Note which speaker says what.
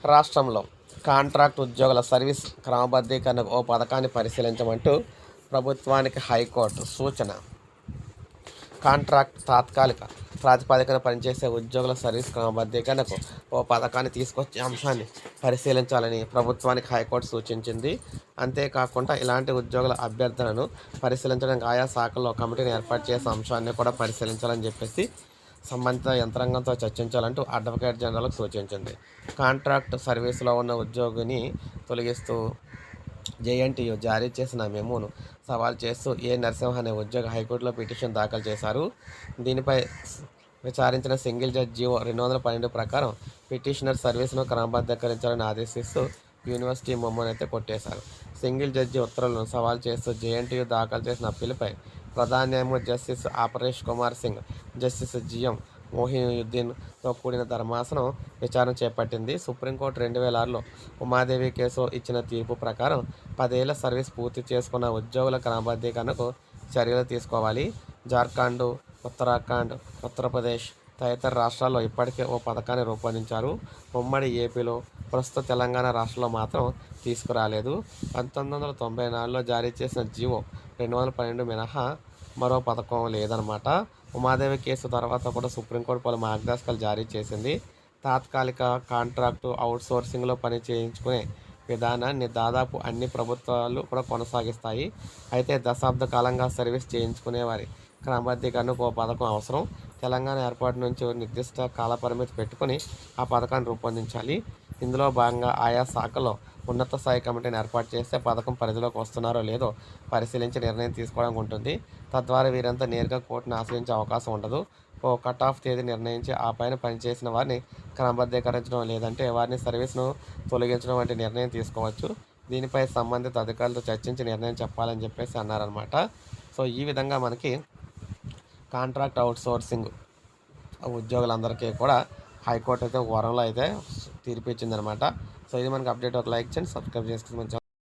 Speaker 1: రాష్ట్రంలో కాంట్రాక్ట్ ఉద్యోగుల సర్వీస్ క్రమబద్ధీకరణకు ఓ పథకాన్ని పరిశీలించమంటూ ప్రభుత్వానికి హైకోర్టు సూచన. కాంట్రాక్ట్ తాత్కాలిక ప్రాతిపదికన పనిచేసే ఉద్యోగుల సర్వీస్ క్రమబద్ధీకరణకు ఓ పథకాన్ని తీసుకొచ్చే అంశాన్ని పరిశీలించాలని ప్రభుత్వానికి హైకోర్టు సూచించింది. అంతేకాకుండా ఇలాంటి ఉద్యోగుల అభ్యర్థనను పరిశీలించడానికి ఆయా శాఖల్లో కమిటీని ఏర్పాటు చేసే అంశాన్ని కూడా పరిశీలించాలని చెప్పేసి సంబంధిత యంత్రాంగంతో చర్చించాలంటూ అడ్వకేట్ జనరల్కు సూచించింది. కాంట్రాక్ట్ సర్వీసులో ఉన్న ఉద్యోగిని తొలగిస్తూ జేఎన్టీయూ జారీ చేసిన మెమోను సవాల్ చేస్తూ ఏ నరసింహ అనే ఉద్యోగి హైకోర్టులో పిటిషన్ దాఖలు చేశారు. దీనిపై విచారించిన సింగిల్ జడ్జి జీవో 212 ప్రకారం పిటిషనర్ సర్వీసును క్రమబద్ధీకరించాలని ఆదేశిస్తూ యూనివర్సిటీ మెమోను అయితే కొట్టేశారు. సింగిల్ జడ్జి ఉత్తర్వులను సవాల్ చేస్తూ జేఎన్టీయూ దాఖలు చేసిన అప్పీలుపై ప్రధాన న్యాయమూర్తి justice Paresh Kumar Singh, justice GM మొహియుద్దీన్తో కూడిన ధర్మాసనం విచారణ చేపట్టింది. సుప్రీంకోర్టు 2006లో ఉమాదేవి కేసులో ఇచ్చిన తీర్పు ప్రకారం 10 ఏళ్ల సర్వీస్ పూర్తి చేసుకున్న ఉద్యోగుల క్రమబద్ధీకరణకు చర్యలు తీసుకోవాలి. జార్ఖండ్, ఉత్తరాఖండ్, ఉత్తరప్రదేశ్ తదితర రాష్ట్రాల్లో ఇప్పటికే ఓ పథకాన్ని రూపొందించారు. ఉమ్మడి ఏపీలో, ప్రస్తుత తెలంగాణ రాష్ట్రంలో మాత్రం తీసుకురాలేదు. 1994లో జారీ చేసిన జీవో 212 మినహా మరో పథకం లేదన్నమాట. ఉమాదేవి కేసు తర్వాత కూడా సుప్రీంకోర్టు పలు మార్గదర్శకాలు జారీ చేసింది. తాత్కాలిక, కాంట్రాక్టు, అవుట్సోర్సింగ్లో పని చేయించుకునే విధానాన్ని దాదాపు అన్ని ప్రభుత్వాలు కూడా కొనసాగిస్తాయి. అయితే దశాబ్ద కాలంగా సర్వీస్ చేయించుకునే వారి క్రమబద్ధీకరణకు ఓ పథకం అవసరం. తెలంగాణ ఏర్పాటు నుంచి నిర్దిష్ట కాలపరిమితి పెట్టుకుని ఆ పథకాన్ని రూపొందించాలి. ఇందులో భాగంగా ఆయా శాఖలో ఉన్నత స్థాయి కమిటీని ఏర్పాటు చేస్తే పథకం పరిధిలోకి వస్తున్నారో లేదో పరిశీలించి నిర్ణయం తీసుకోవడానికి ఉంటుంది. తద్వారా వీరంతా నేరుగా కోర్టును ఆశ్రయించే అవకాశం ఉండదు. ఓ కట్ ఆఫ్ తేదీ నిర్ణయించి ఆ పైన పనిచేసిన వారిని క్రమబద్ధీకరించడం, లేదంటే వారిని సర్వీస్ను తొలగించడం వంటి నిర్ణయం తీసుకోవచ్చు. దీనిపై సంబంధిత అధికారులతో చర్చించి నిర్ణయం చెప్పాలని చెప్పేసి అన్నారనమాట. సో ఈ విధంగా మనకి కాంట్రాక్ట్ అవుట్సోర్సింగ్ ఉద్యోగులందరికీ కూడా హైకోర్టు అయితే వరంలో అయితే తీర్పు ఇచ్చిందనమాట. సో ఇది మనకి అప్డేట్. ఒక లైక్ చేయండి, సబ్స్క్రైబ్ చేసుకుని మన ఛానల్